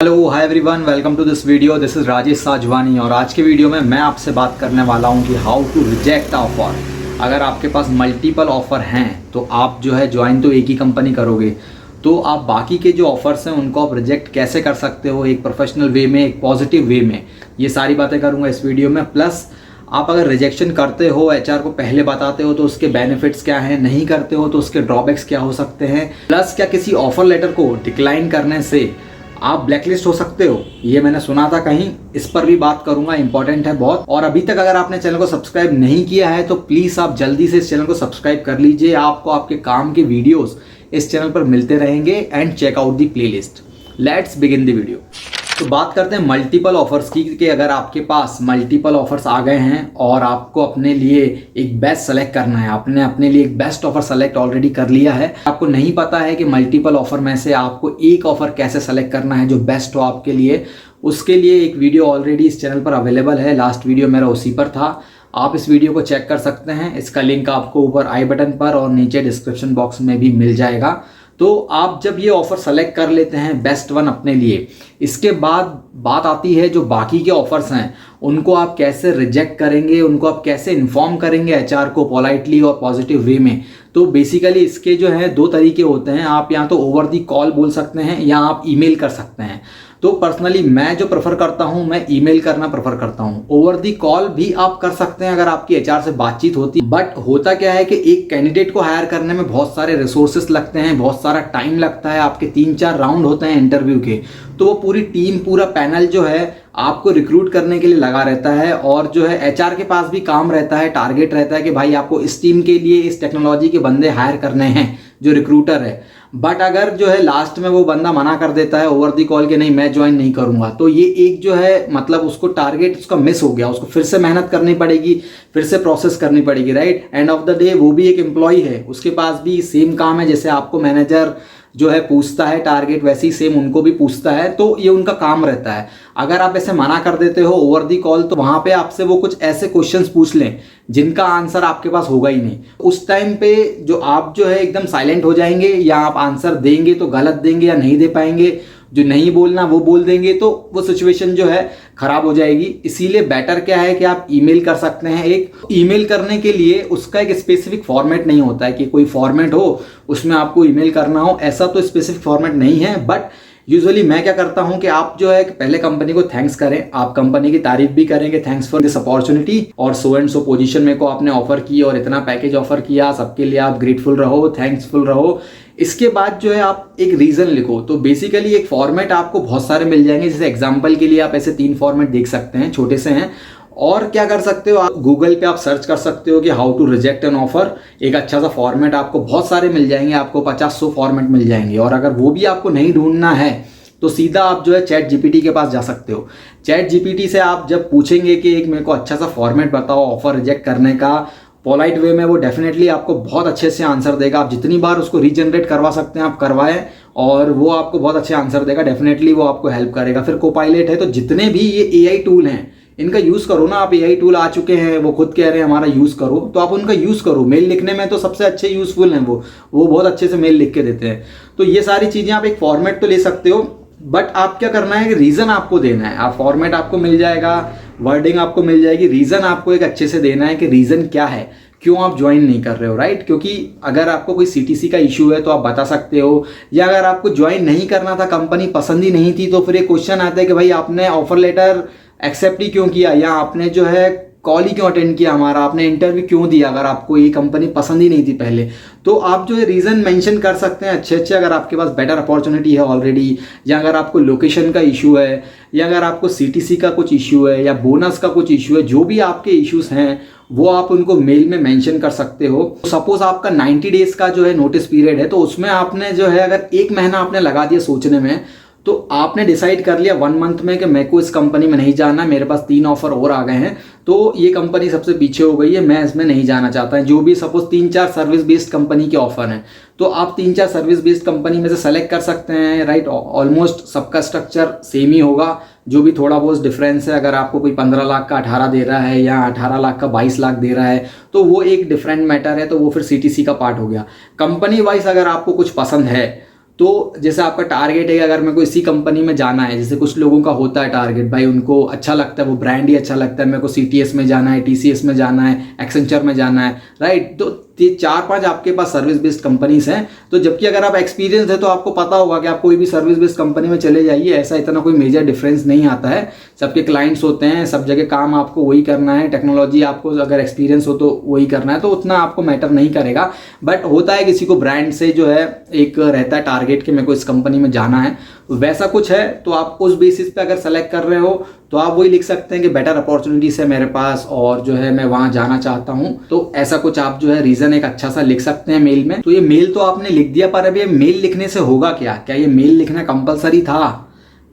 Hello hi everyone, welcome to this video. This is Rajesh Sajwani और आज के वीडियो में मैं आपसे बात करने वाला हूं कि हाउ टू रिजेक्ट ऑफर। अगर आपके पास मल्टीपल ऑफ़र हैं तो आप जो है ज्वाइन तो एक ही कंपनी करोगे, तो आप बाकी के जो ऑफ़र्स हैं उनको आप रिजेक्ट कैसे कर सकते हो एक प्रोफेशनल वे में, एक पॉजिटिव वे में। ये सारी बातें करूँगा इस वीडियो में। प्लस आप अगर रिजेक्शन करते हो, एचआर को पहले बताते हो तो उसके बेनिफिट्स क्या हैं, नहीं करते हो तो उसके ड्रॉबैक्स क्या हो सकते हैं। प्लस क्या किसी ऑफर लेटर को डिक्लाइन करने से आप ब्लैकलिस्ट हो सकते हो, ये मैंने सुना था कहीं, इस पर भी बात करूंगा, इंपॉर्टेंट है बहुत। और अभी तक अगर आपने चैनल को सब्सक्राइब नहीं किया है तो प्लीज आप जल्दी से इस चैनल को सब्सक्राइब कर लीजिए। आपको आपके काम के वीडियोस इस चैनल पर मिलते रहेंगे and check out the playlist. Let's begin the video. तो बात करते हैं मल्टीपल ऑफर्स की कि अगर आपके पास मल्टीपल ऑफर्स आ गए हैं और आपको अपने लिए एक बेस्ट सेलेक्ट करना है, आपने अपने लिए एक बेस्ट ऑफर सेलेक्ट ऑलरेडी कर लिया है, आपको नहीं पता है कि मल्टीपल ऑफर में से आपको एक ऑफर कैसे सेलेक्ट करना है जो बेस्ट हो आपके लिए, उसके लिए एक वीडियो ऑलरेडी इस चैनल पर अवेलेबल है। लास्ट वीडियो मेरा उसी पर था, आप इस वीडियो को चेक कर सकते हैं। इसका लिंक आपको ऊपर आई बटन पर और नीचे डिस्क्रिप्शन बॉक्स में भी मिल जाएगा। तो आप जब ये ऑफर सेलेक्ट कर लेते हैं बेस्ट वन अपने लिए, इसके बाद बात आती है जो बाकी के ऑफर्स हैं उनको आप कैसे रिजेक्ट करेंगे, उनको आप कैसे इन्फॉर्म करेंगे एचआर को पॉलाइटली और पॉजिटिव वे में। तो बेसिकली इसके जो है दो तरीके होते हैं। आप या तो ओवर दी कॉल बोल सकते हैं या आप ईमेल कर सकते हैं। तो पर्सनली मैं जो प्रेफर करता हूं, मैं ईमेल करना प्रेफर करता हूं। ओवर दी कॉल भी आप कर सकते हैं अगर आपकी एचआर से बातचीत होती। बट होता क्या है कि एक कैंडिडेट को हायर करने में बहुत सारे रिसोर्सेस लगते हैं, बहुत सारा टाइम लगता है। आपके 3-4 राउंड होते हैं इंटरव्यू के, तो वो पूरी टीम, पूरा पैनल जो है आपको रिक्रूट करने के लिए लगा रहता है। और जो है एचआर के पास भी काम रहता है, टारगेट रहता है कि भाई आपको इस टीम के लिए इस टेक्नोलॉजी के बंदे हायर करने हैं, जो रिक्रूटर है। बट अगर जो है लास्ट में वो बंदा मना कर देता है ओवर दी कॉल के नहीं मैं ज्वाइन नहीं करूंगा, तो ये एक जो है मतलब उसको टारगेट उसका मिस हो गया, उसको फिर से मेहनत करनी पड़ेगी, फिर से प्रोसेस करनी पड़ेगी, right. End of the day वो भी एक एम्प्लॉय है, उसके पास भी सेम काम है। जैसे आपको मैनेजर जो है पूछता है टारगेट, वैसे ही सेम उनको भी पूछता है, तो ये उनका काम रहता है। अगर आप ऐसे मना कर देते हो ओवर दी कॉल, तो वहां पे आपसे वो कुछ ऐसे क्वेश्चंस पूछ लें जिनका आंसर आपके पास होगा ही नहीं। उस टाइम पे जो आप जो है एकदम साइलेंट हो जाएंगे, या आप आंसर देंगे तो गलत देंगे या नहीं दे पाएंगे, जो नहीं बोलना वो बोल देंगे, तो वो सिचुएशन जो है खराब हो जाएगी। इसीलिए बेटर क्या है कि आप ईमेल कर सकते हैं। एक ईमेल करने के लिए उसका एक स्पेसिफिक फॉर्मेट नहीं होता है कि कोई फॉर्मेट हो उसमें आपको ईमेल करना हो, ऐसा तो स्पेसिफिक फॉर्मेट नहीं है। बट यूजुअली मैं क्या करता हूं कि आप जो है पहले कंपनी को थैंक्स करें, आप कंपनी की तारीफ भी करेंगे, थैंक्स फॉर दिस अपॉर्चुनिटी, और सो एंड सो पोजीशन मेरे को आपने ऑफर की और इतना पैकेज ऑफर किया, सबके लिए आप ग्रेटफुल रहो, थैंक्सफुल रहो। इसके बाद जो है आप एक रीजन लिखो। तो बेसिकली एक फॉर्मेट आपको बहुत सारे मिल जाएंगे। जैसे एग्जांपल के लिए आप ऐसे 3 फॉर्मेट देख सकते हैं, छोटे से हैं। और क्या कर सकते हो, आप गूगल पे आप सर्च कर सकते हो कि how to reject an offer. एक अच्छा सा फॉर्मेट आपको बहुत सारे मिल जाएंगे, आपको 50-100 फॉर्मेट मिल जाएंगे। और अगर वो भी आपको नहीं ढूंढना है तो सीधा आप जो है चैट जीपीटी के पास जा सकते हो। चैट जीपीटी से आप जब पूछेंगे कि एक मेरे को अच्छा सा फॉर्मेट बताओ ऑफर रिजेक्ट करने का पोलाइट वे में, वो डेफिनेटली आपको बहुत अच्छे से आंसर देगा। आप जितनी बार उसको रीजनरेट करवा सकते हैं आप करवाएं, और वो आपको बहुत अच्छे आंसर देगा। डेफिनेटली वो आपको हेल्प करेगा। फिर कोपायलट है, तो जितने भी ये एआई टूल हैं इनका यूज करो ना। आप एआई टूल आ चुके हैं, वो खुद कह रहे हैं हमारा यूज करो, तो आप उनका यूज करो। मेल लिखने में तो सबसे अच्छे यूजफुल हैं वो बहुत अच्छे से मेल लिख के देते हैं। तो ये सारी चीजें आप एक फॉर्मेट तो ले सकते हो, बट आप क्या करना है कि रीजन आपको देना है। आप फॉर्मेट आपको मिल जाएगा, वर्डिंग आपको मिल जाएगी, रीजन आपको एक अच्छे से देना है कि रीजन क्या है, क्यों आप ज्वाइन नहीं कर रहे हो, राइट। क्योंकि अगर आपको कोई सीटीसी का इशू है तो आप बता सकते हो, या अगर आपको ज्वाइन नहीं करना था, कंपनी पसंद ही नहीं थी, तो फिर एक क्वेश्चन आता है कि भाई आपने ऑफर लेटर एक्सेप्ट ही क्यों किया, या आपने जो है कॉल ही क्यों अटेंड किया हमारा, आपने इंटरव्यू क्यों दिया, अगर आपको ये कंपनी पसंद ही नहीं थी पहले। तो आप जो है रीजन मेंशन कर सकते हैं अच्छे अच्छे। अगर आपके पास बेटर अपॉर्चुनिटी है ऑलरेडी, या अगर आपको लोकेशन का इशू है, या अगर आपको सीटीसी का कुछ इशू है, या बोनस का कुछ इशू है, जो भी आपके इश्यूज हैं वो आप उनको मेल में मेंशन कर सकते हो। सपोज आपका 90 डेज का जो है नोटिस पीरियड है, तो उसमें आपने जो है अगर 1 महीना आपने लगा दिया सोचने में, तो आपने डिसाइड कर लिया 1 मंथ में कि मेरे को इस कंपनी में नहीं जाना, मेरे पास 3 ऑफर और आ गए हैं, तो ये कंपनी सबसे पीछे हो गई है, मैं इसमें नहीं जाना चाहता। जो भी सपोज 3-4 सर्विस बेस्ड कंपनी के ऑफर हैं, तो आप 3-4 सर्विस बेस्ड कंपनी में से सेलेक्ट कर सकते हैं, राइट। ऑलमोस्ट सबका स्ट्रक्चर सेम ही होगा, जो भी थोड़ा बहुत डिफरेंस है, अगर आपको कोई 15 लाख का 18 दे रहा है या 18 लाख का 22 लाख दे रहा है, तो वो एक डिफरेंट मैटर है, तो वो फिर सीटीसी का पार्ट हो गया। कंपनी वाइज अगर आपको कुछ पसंद है तो जैसे आपका टारगेट है कि अगर मेरे को इसी कंपनी में जाना है, जैसे कुछ लोगों का होता है टारगेट, भाई उनको अच्छा लगता है, वो ब्रांड ही अच्छा लगता है, मेरे को CTS में जाना है, TCS में जाना है, एक्सेंचर में जाना है, राइट। तो ये 4-5 आपके पास सर्विस बेस्ड कंपनीज हैं। तो जबकि अगर आप एक्सपीरियंस है तो आपको पता होगा कि आप कोई भी सर्विस बेस्ड कंपनी में चले जाइए, ऐसा इतना कोई मेजर डिफरेंस नहीं आता है। सबके क्लाइंट्स होते हैं, सब जगह काम आपको वही करना है, टेक्नोलॉजी आपको अगर एक्सपीरियंस हो तो वही करना है, तो उतना आपको मैटर नहीं करेगा। बट होता है किसी को ब्रांड से जो है एक रहता है टारगेट कि मेरे को इस कंपनी में जाना है, वैसा कुछ है तो आप उस बेसिस पे अगर सेलेक्ट कर रहे हो तो आप वही लिख सकते हैं कि बेटर अपॉर्चुनिटीज है मेरे पास और जो है मैं वहां जाना चाहता हूं। तो ऐसा कुछ आप जो है रीजन एक अच्छा सा लिख सकते हैं मेल में। तो ये मेल तो आपने लिख दिया, पर अभी ये मेल लिखने से होगा क्या ये मेल लिखना कंपलसरी था?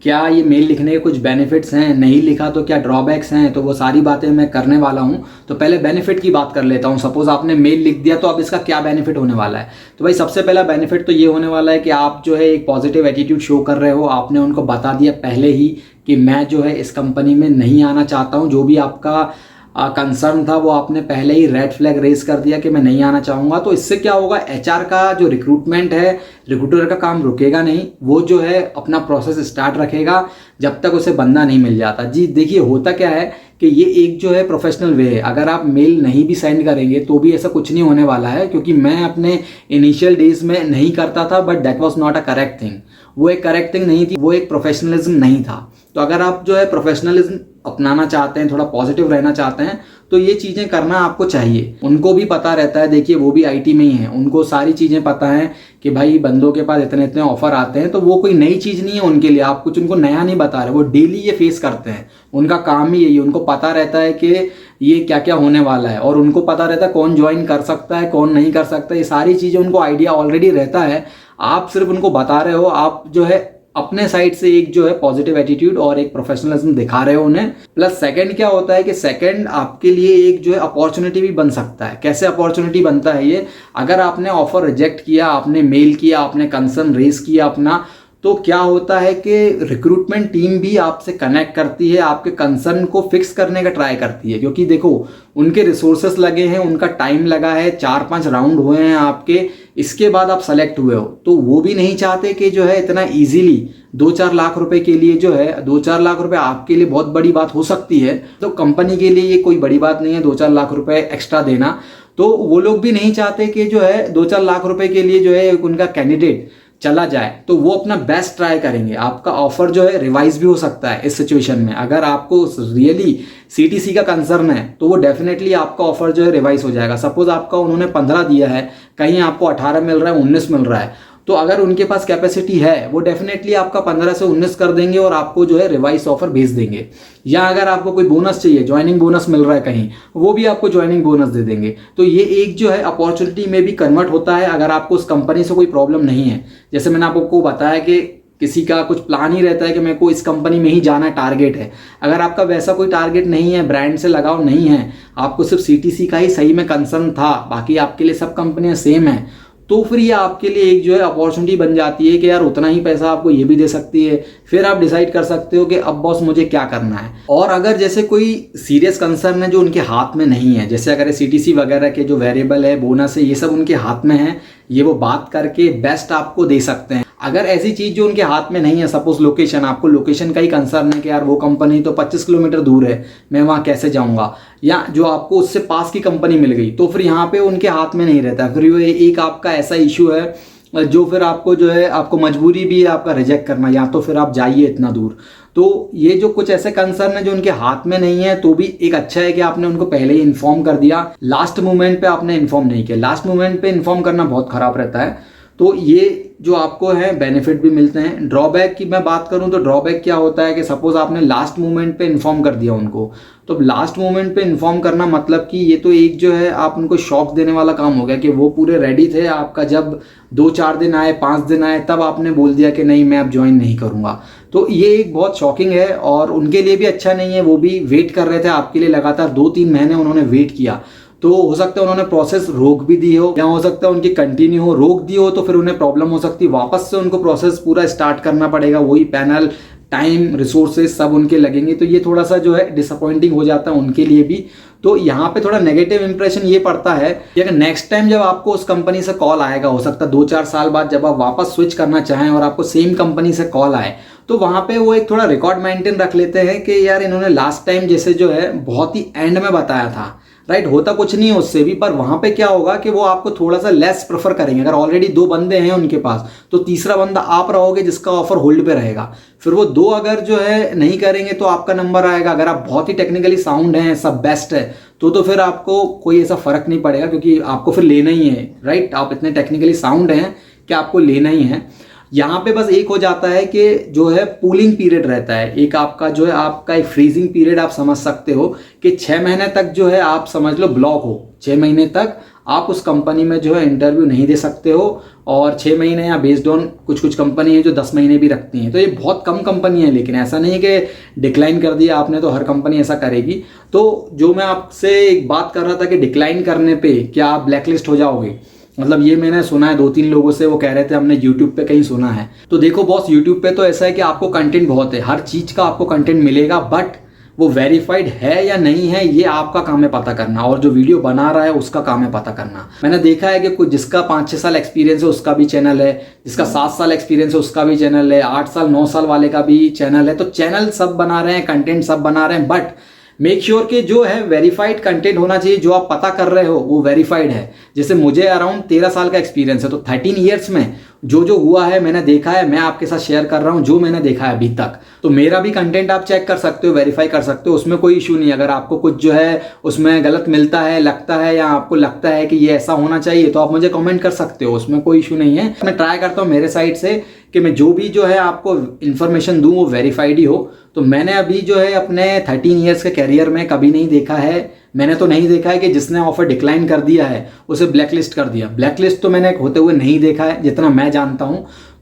क्या ये मेल लिखने के कुछ बेनिफिट्स हैं? नहीं लिखा तो क्या ड्रॉबैक्स हैं? तो वो सारी बातें मैं करने वाला हूँ। तो पहले बेनिफिट की बात कर लेता हूँ। सपोज आपने मेल लिख दिया तो अब इसका क्या बेनिफिट होने वाला है? तो भाई सबसे पहला बेनिफिट तो ये होने वाला है कि आप जो है एक पॉजिटिव एटीट्यूड शो कर रहे हो। आपने उनको बता दिया पहले ही कि मैं जो है इस कंपनी में नहीं आना चाहता हूँ। जो भी आपका कंसर्न था वो आपने पहले ही रेड फ्लैग रेज कर दिया कि मैं नहीं आना चाहूँगा। तो इससे क्या होगा, HR का जो रिक्रूटमेंट है, रिक्रूटर का काम रुकेगा नहीं, वो जो है अपना प्रोसेस स्टार्ट रखेगा जब तक उसे बंदा नहीं मिल जाता। जी देखिए, होता क्या है कि ये एक जो है प्रोफेशनल वे है। अगर आप मेल नहीं भी सेंड करेंगे तो भी ऐसा कुछ नहीं होने वाला है, क्योंकि मैं अपने इनिशियल डेज में नहीं करता था, but that was not a correct thing. वो एक करेक्ट थिंग नहीं थी, वो एक प्रोफेशनलिज्म नहीं था। तो अगर आप जो है प्रोफेशनलिज्म अपनाना चाहते हैं, थोड़ा पॉजिटिव रहना चाहते हैं, तो ये चीज़ें करना आपको चाहिए। उनको भी पता रहता है, देखिए वो भी IT में ही है, उनको सारी चीज़ें पता हैं कि भाई बंदों के पास इतने इतने ऑफर आते हैं। तो वो कोई नई चीज़ नहीं है उनके लिए, आप कुछ उनको नया नहीं बता रहे, वो डेली ये फेस करते हैं, उनका काम ही यही। उनको पता रहता है कि ये क्या क्या होने वाला है, और उनको पता रहता है कौन ज्वाइन कर सकता है, कौन नहीं कर सकता। ये सारी चीज़ें उनको आइडिया ऑलरेडी रहता है। आप सिर्फ उनको बता रहे हो, आप जो है अपने साइड से एक जो है पॉजिटिव एटीट्यूड और एक प्रोफेशनलिज्म दिखा रहे हो उन्हें। प्लस सेकंड क्या होता है कि सेकंड आपके लिए एक जो है अपॉर्चुनिटी भी बन सकता है। कैसे अपॉर्चुनिटी बनता है ये? अगर आपने ऑफर रिजेक्ट किया, आपने मेल किया, आपने कंसर्न रेज किया अपना, तो क्या होता है कि रिक्रूटमेंट टीम भी आपसे कनेक्ट करती है, आपके कंसर्न को फिक्स करने का ट्राई करती है। क्योंकि देखो, उनके रिसोर्सेस लगे हैं, उनका टाइम लगा है, 4-5 राउंड हुए हैं आपके, इसके बाद आप सेलेक्ट हुए हो। तो वो भी नहीं चाहते कि जो है इतना इजीली 2-4 लाख रुपए के लिए जो है, 2-4 लाख रुपए आपके लिए बहुत बड़ी बात हो सकती है, तो कंपनी के लिए ये कोई बड़ी बात नहीं है 2-4 लाख रुपए एक्स्ट्रा देना। तो वो लोग भी नहीं चाहते कि जो है 2-4 लाख रुपए के लिए जो है उनका कैंडिडेट चला जाए। तो वो अपना बेस्ट ट्राई करेंगे। आपका ऑफर जो है रिवाइज भी हो सकता है इस सिचुएशन में। अगर आपको रियली CTC का कंसर्न है तो वो डेफिनेटली आपका ऑफर जो है रिवाइज हो जाएगा। सपोज आपका उन्होंने 15 दिया है, कहीं आपको 18 मिल रहा है, 19 मिल रहा है, तो अगर उनके पास कैपेसिटी है वो डेफिनेटली आपका 15 से 19 कर देंगे और आपको जो है रिवाइज ऑफर भेज देंगे। या अगर आपको कोई बोनस चाहिए, ज्वाइनिंग बोनस मिल रहा है कहीं, वो भी आपको ज्वाइनिंग बोनस दे देंगे। तो ये एक जो है अपॉर्चुनिटी में भी कन्वर्ट होता है अगर आपको उस कंपनी से कोई प्रॉब्लम नहीं है। जैसे मैंने आपको बताया कि किसी का कुछ प्लान ही रहता है कि मेरे को इस कंपनी में ही जाना है, टारगेट है। अगर आपका वैसा कोई टारगेट नहीं है, ब्रांड से लगाव नहीं है, आपको सिर्फ CTC का ही सही में कंसर्न था, बाकी आपके लिए सब कंपनियां सेम है, तो फिर ये आपके लिए एक जो है अपॉर्चुनिटी बन जाती है कि यार उतना ही पैसा आपको ये भी दे सकती है। फिर आप डिसाइड कर सकते हो कि अब बॉस मुझे क्या करना है। और अगर जैसे कोई सीरियस कंसर्न है जो उनके हाथ में नहीं है, जैसे अगर CTC वगैरह के जो वेरिएबल है, बोनस है, ये सब उनके हाथ में है, ये वो बात करके बेस्ट आपको दे सकते हैं। अगर ऐसी चीज जो उनके हाथ में नहीं है, सपोज लोकेशन, आपको लोकेशन का ही कंसर्न है कि यार वो कंपनी तो 25 किलोमीटर दूर है, मैं वहां कैसे जाऊंगा, या जो आपको उससे पास की कंपनी मिल गई, तो फिर यहाँ पे उनके हाथ में नहीं रहता। फिर ये एक आपका ऐसा इशू है जो फिर आपको जो है, आपको मजबूरी भी है आपका रिजेक्ट करना, या तो फिर आप जाइए इतना दूर। तो ये जो कुछ ऐसे कंसर्न है जो उनके हाथ में नहीं है, तो भी एक अच्छा है कि आपने उनको पहले ही इन्फॉर्म कर दिया, लास्ट मोमेंट पे आपने इन्फॉर्म नहीं किया। लास्ट मोमेंट पे इन्फॉर्म करना बहुत खराब रहता है। तो ये जो आपको है बेनिफिट भी मिलते हैं। ड्रॉबैक की मैं बात करूं तो ड्रॉबैक क्या होता है कि सपोज आपने लास्ट मोमेंट पे इन्फॉर्म कर दिया उनको, तो लास्ट मोमेंट पे इन्फॉर्म करना मतलब कि ये तो एक जो है आप उनको शॉक देने वाला काम हो गया कि वो पूरे रेडी थे, आपका जब 2-4 दिन आए, 5 दिन आए, तब आपने बोल दिया कि नहीं मैं अब ज्वाइन नहीं करूंगा। तो ये एक बहुत शॉकिंग है और उनके लिए भी अच्छा नहीं है। वो भी वेट कर रहे थे आपके लिए, लगातार 2-3 महीने उन्होंने वेट किया। तो हो सकता है उन्होंने प्रोसेस रोक भी दी हो, या हो सकता है उनकी कंटिन्यू हो। रोक दी हो तो फिर उन्हें प्रॉब्लम हो सकती है, वापस से उनको प्रोसेस पूरा स्टार्ट करना पड़ेगा, वही पैनल टाइम रिसोर्सेज सब उनके लगेंगे, तो ये थोड़ा सा जो है डिसअपॉइंटिंग हो जाता है उनके लिए भी। तो यहाँ पे थोड़ा नेगेटिव इंप्रेशन ये पड़ता है कि अगर नेक्स्ट टाइम जब आपको उस कंपनी से कॉल आएगा, हो सकता है 2-4 साल बाद जब आप वापस स्विच करना चाहें और आपको सेम कंपनी से कॉल आए, तो वहाँ पे वो एक थोड़ा रिकॉर्ड मेंटेन रख लेते हैं कि यार इन्होंने लास्ट टाइम जैसे जो है बहुत ही एंड में बताया था, राइट, होता कुछ नहीं है उससे भी, पर वहाँ पे क्या होगा कि वो आपको थोड़ा सा लेस प्रेफर करेंगे। अगर ऑलरेडी 2 बंदे हैं उनके पास, तो तीसरा बंदा आप रहोगे जिसका ऑफर होल्ड पे रहेगा। फिर वो 2 अगर जो है नहीं करेंगे तो आपका नंबर आएगा। अगर आप बहुत ही टेक्निकली साउंड हैं, सब बेस्ट है, तो फिर आपको कोई ऐसा फर्क नहीं पड़ेगा, क्योंकि आपको फिर लेना ही है, राइट। आप इतने टेक्निकली साउंड हैं कि आपको लेना ही है। यहाँ पे बस एक हो जाता है कि जो है पूलिंग पीरियड रहता है, एक आपका जो है आपका एक फ्रीजिंग पीरियड आप समझ सकते हो कि 6 महीने तक जो है आप समझ लो ब्लॉक हो। 6 महीने तक आप उस कंपनी में जो है इंटरव्यू नहीं दे सकते हो, और 6 महीने या बेस्ड ऑन कुछ कंपनी है जो 10 महीने भी रखती हैं, तो ये बहुत कम कंपनी है। लेकिन ऐसा नहीं है कि डिक्लाइन कर दिया आपने तो हर कंपनी ऐसा करेगी। तो जो मैं आपसे एक बात कर रहा था कि डिक्लाइन करने पे क्या आप ब्लैकलिस्ट हो जाओगे, मतलब ये मैंने सुना है 2-3 लोगों से, वो कह रहे थे हमने यूट्यूब पे कहीं सुना है। तो देखो बॉस, यूट्यूब पे तो ऐसा है कि आपको कंटेंट बहुत है, हर चीज़ का आपको कंटेंट मिलेगा, बट वो वेरीफाइड है या नहीं है ये आपका काम है पता करना, और जो वीडियो बना रहा है उसका काम है पता करना। मैंने देखा है कि कुछ जिसका 5-6 साल एक्सपीरियंस है उसका भी चैनल है, जिसका 7 साल एक्सपीरियंस है उसका भी चैनल है, 8 साल 9 साल वाले का भी चैनल है। तो चैनल सब बना रहे हैं, कंटेंट सब बना रहे हैं, बट मेक श्योर कि जो है वेरीफाइड कंटेंट होना चाहिए, जो आप पता कर रहे हो वो वेरीफाइड है। जैसे मुझे अराउंड 13 साल का एक्सपीरियंस है, तो 13 ईयर्स में जो हुआ है मैंने देखा है, मैं आपके साथ शेयर कर रहा हूं जो मैंने देखा है अभी तक। तो मेरा भी कंटेंट आप चेक कर सकते हो, वेरीफाई कर सकते हो, उसमें कोई इशू नहीं। अगर आपको कुछ जो है उसमें गलत मिलता है, लगता है, या आपको लगता है कि ये ऐसा होना चाहिए, तो आप मुझे कमेंट कर सकते हो, उसमें कोई इशू नहीं है। मैं ट्राई करता हूँ मेरे साइड से कि मैं जो भी जो है आपको इन्फॉर्मेशन दूँ वो वेरीफाइड ही हो। तो मैंने अभी जो है अपने 13 ईयर्स के कैरियर में कभी नहीं देखा है, मैंने तो नहीं देखा है कि जिसने ऑफर डिक्लाइन कर दिया है उसे ब्लैकलिस्ट कर दिया। ब्लैकलिस्ट तो मैंने होते हुए नहीं देखा है जितना मैं जानता हूं।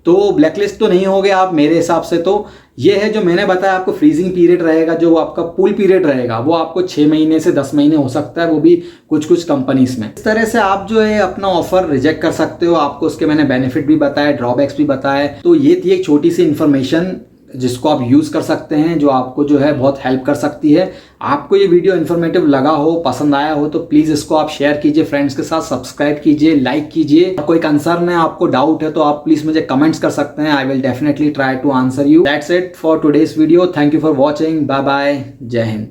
तो ब्लैकलिस्ट तो नहीं हो गए आप मेरे हिसाब से। तो ये है जो मैंने बताया आपको, फ्रीजिंग पीरियड रहेगा, जो आपका पूल पीरियड रहेगा वो आपको 6 महीने से 10 महीने हो सकता है, वो भी कुछ कंपनीज में। इस तरह से आप जो है अपना ऑफर रिजेक्ट कर सकते हो। आपको उसके मैंने बेनिफिट भी बताया, ड्रॉबैक्स भी बताए। तो ये थी एक छोटी सी इन्फॉर्मेशन जिसको आप यूज़ कर सकते हैं, जो आपको जो है बहुत हेल्प कर सकती है। आपको ये वीडियो इन्फॉर्मेटिव लगा हो, पसंद आया हो, तो प्लीज़ इसको आप शेयर कीजिए फ्रेंड्स के साथ, सब्सक्राइब कीजिए, लाइक कीजिए। कोई कंसर्न है, आपको डाउट है, तो आप प्लीज़ मुझे कमेंट्स कर सकते हैं। I will definitely try to answer you. That's it for today's video. Thank you for watching. Bye bye. जय हिंद।